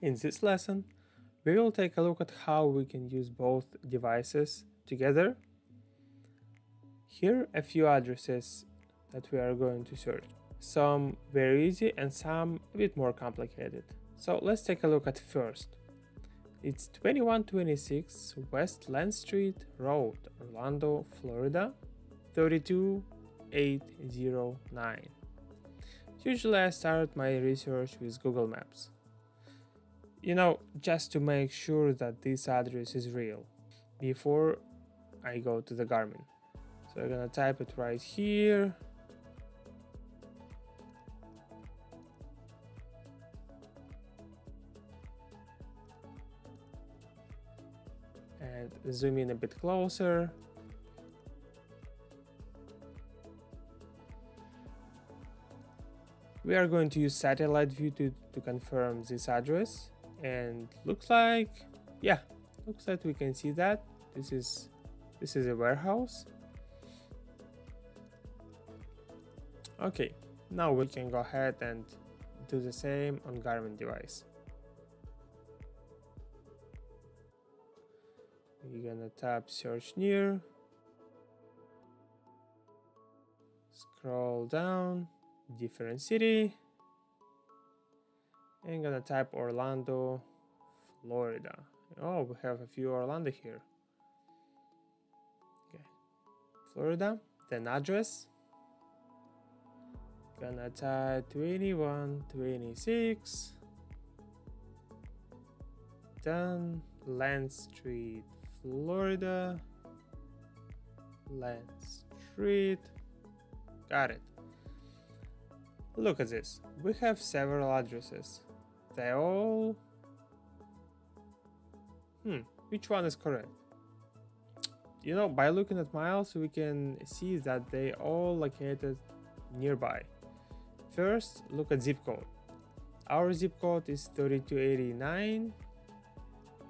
In this lesson, we will take a look at how we can use both devices together. Here are a few addresses that we are going to search. Some very easy and some a bit more complicated. So let's take a look at first. It's 2126 West Land Street Road, Orlando, Florida, 32809. Usually I start my research with Google Maps. Just to make sure that this address is real before I go to the Garmin. So I'm gonna type it right here. And zoom in a bit closer. We are going to use satellite view to confirm this address, and looks like we can see that this is a warehouse. Okay, now we can go ahead and do the same on Garmin device. We're gonna tap search near, scroll down, different city, and gonna type Orlando, Florida. Oh, we have a few Orlando here. Okay, Florida, then address. Gonna type 2126, done. Land Street, Florida, Land Street, got it. Look at this, we have several addresses. They all... which one is correct? By looking at miles, we can see that they all located nearby. First, look at zip code. Our zip code is 3289.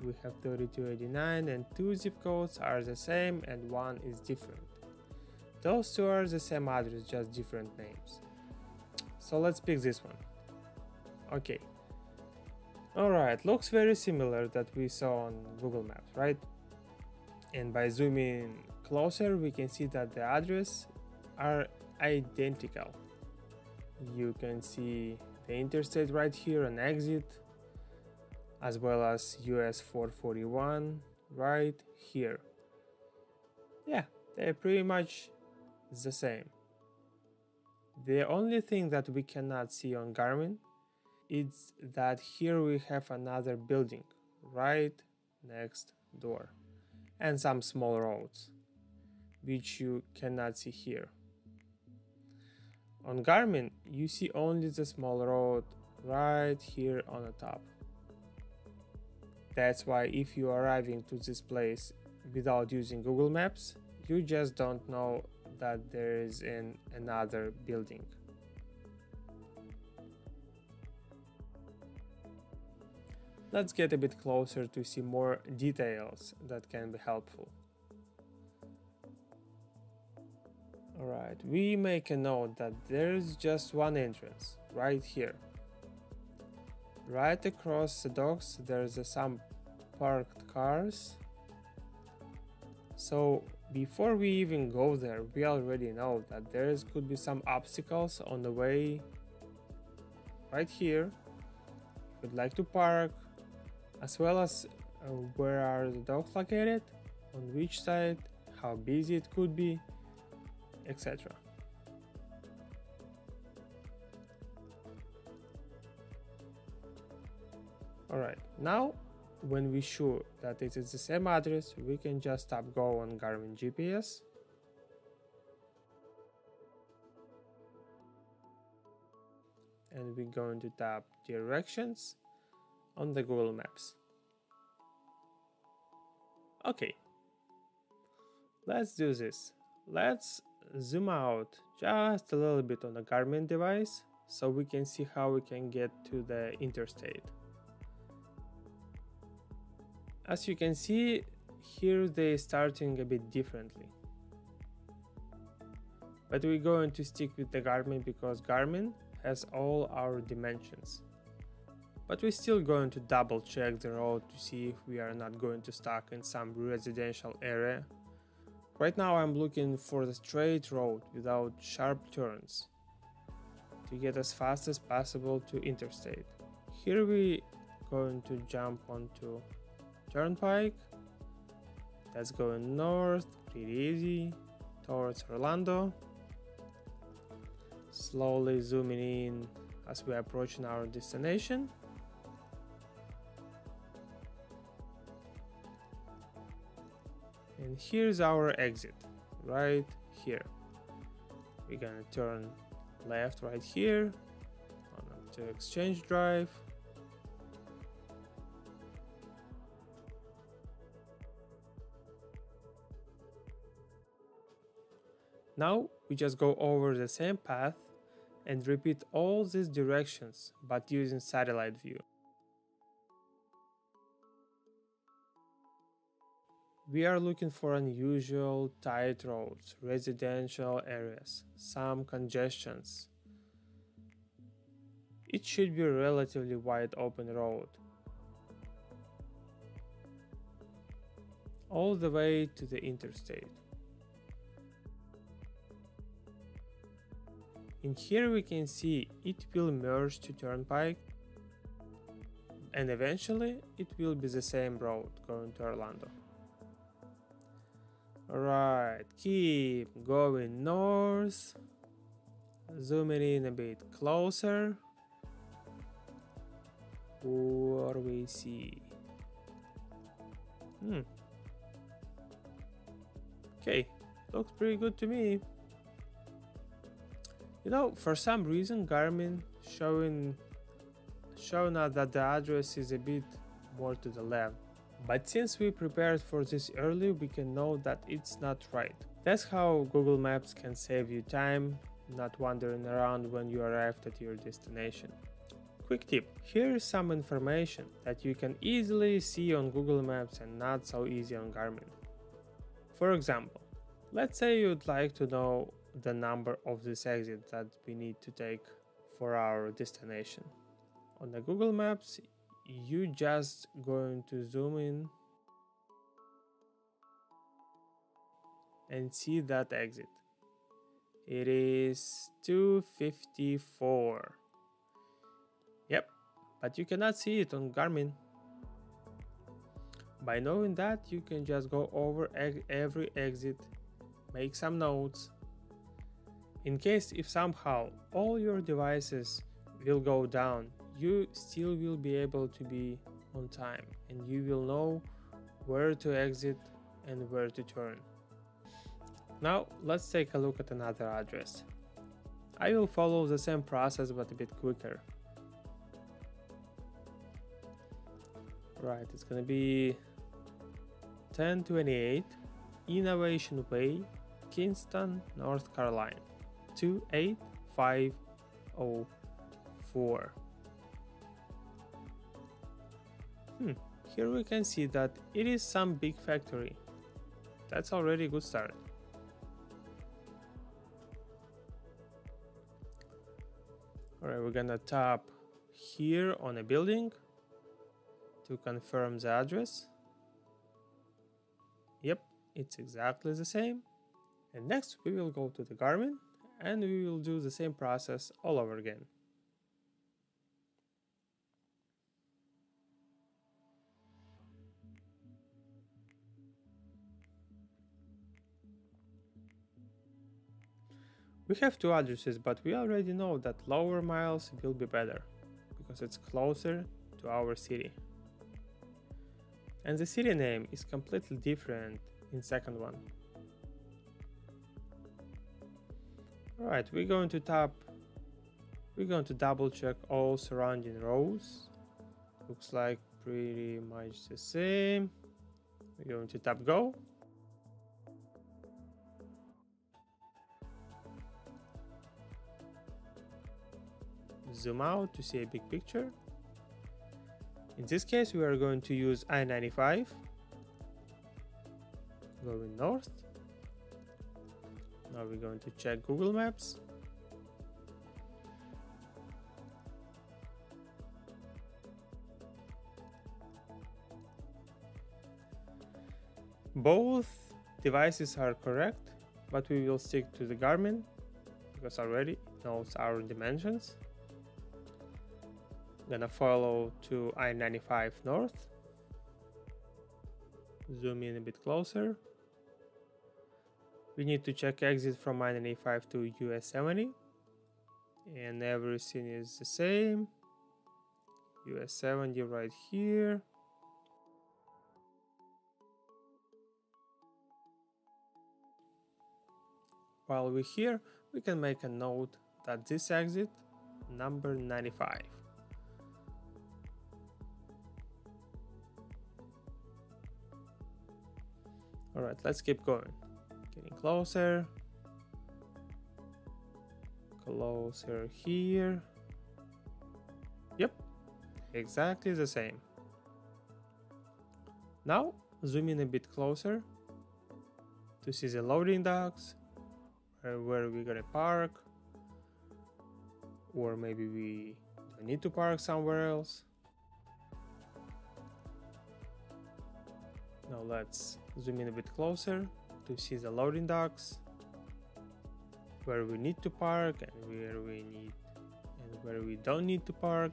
We have 3289 and two zip codes are the same and one is different. Those two are the same address, just different names. So let's pick this one. Okay. Alright, looks very similar that we saw on Google Maps, right? And by zooming closer, we can see that the addresses are identical. You can see the interstate right here, an exit, as well as US 441 right here. Yeah, they're pretty much the same. The only thing that we cannot see on Garmin is that here we have another building right next door and some small roads, which you cannot see here. On Garmin, you see only the small road right here on the top. That's why if you are arriving to this place without using Google Maps, you just don't know that there is another building. Let's get a bit closer to see more details that can be helpful. Alright, we make a note that there is just one entrance, right here. Right across the docks there's some parked cars. So before we even go there, we already know that there could be some obstacles on the way right here. If you'd like to park, as well as where are the docks located, on which side, how busy it could be, etc. Alright, now when we sure that it is the same address, we can just tap go on Garmin GPS. And we're going to tap directions on the Google Maps. Okay, let's do this. Let's zoom out just a little bit on the Garmin device so we can see how we can get to the interstate. As you can see, here they're starting a bit differently. But we're going to stick with the Garmin because Garmin has all our dimensions. but we're still going to double check the road to see if we are not going to stuck in some residential area. Right now I'm looking for the straight road without sharp turns to get as fast as possible to interstate. Here we going to jump onto turnpike that's going north, pretty easy, towards Orlando. Slowly zooming in as we are approaching our destination. And here's our exit, right here. We're gonna turn left right here onto Exchange Drive. Now we just go over the same path and repeat all these directions but using satellite view. We are looking for unusual tight roads, residential areas, some congestions. It should be a relatively wide open road, all the way to the interstate. In here we can see it will merge to turnpike and eventually it will be the same road going to Orlando. Alright, keep going north, zooming in a bit closer. What do we see? Okay, looks pretty good to me. You know, for some reason Garmin showing us that the address is a bit more to the left. But since we prepared for this early, we can know that it's not right. That's how Google Maps can save you time, not wandering around when you arrived at your destination. Quick tip, here is some information that you can easily see on Google Maps and not so easy on Garmin. For example, let's say you'd like to know the number of this exit that we need to take for our destination. On the Google Maps, you just going to zoom in and see that exit. It is 254. Yep, but you cannot see it on Garmin. By knowing that, you can just go over every exit, make some notes. In case if somehow all your devices will go down, you still will be able to be on time and you will know where to exit and where to turn. Now let's take a look at another address. I will follow the same process but a bit quicker. Right, it's gonna be 1028 Innovation Way, Kinston, North Carolina 28504. Here we can see that it is some big factory. That's already a good start. Alright, we're gonna tap here on a building to confirm the address. Yep, it's exactly the same. And next we will go to the Garmin and we will do the same process all over again. We have two addresses, but we already know that lower miles will be better because it's closer to our city. And the city name is completely different in second one. Alright, we're going to double check all surrounding rows. Looks like pretty much the same. We're going to tap go. Zoom out to see a big picture. In this case, we are going to use I-95, going north. Now we're going to check Google Maps. Both devices are correct, but we will stick to the Garmin because already it knows our dimensions. Gonna follow to I-95 north. Zoom in a bit closer. We need to check exit from I-95 to US 70, and everything is the same. US 70 right here. While we're here, we can make a note that this exit number 95. Alright, let's keep going. Getting closer. Closer here. Yep, exactly the same. Now, zoom in a bit closer to see the loading docks, where we're gonna park, or maybe we don't need to park somewhere else. Now let's zoom in a bit closer to see the loading docks, where we need to park and where we don't need to park.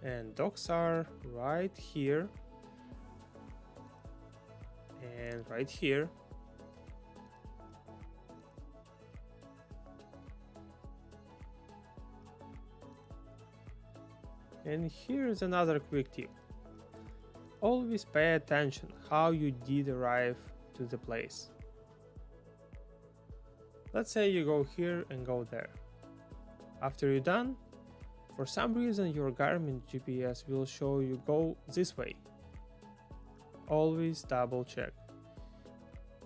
And docks are right here and right here. And here's another quick tip. Always pay attention how you did arrive to the place. Let's say you go here and go there. After you're done, for some reason your Garmin GPS will show you go this way. Always double check.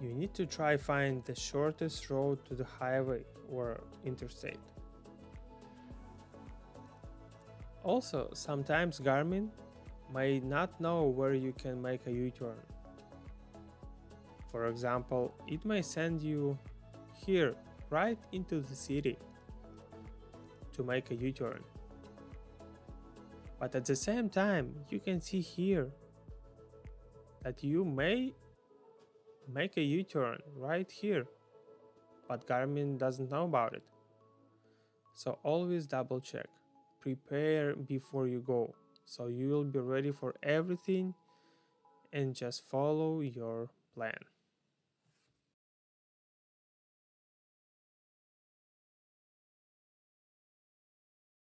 You need to try find the shortest road to the highway or interstate. Also, sometimes Garmin may not know where you can make a U-turn. For example, it may send you here right into the city to make a U-turn. But at the same time, you can see here that you may make a U-turn right here, but Garmin doesn't know about it. So always double check. Prepare before you go, so you will be ready for everything and just follow your plan.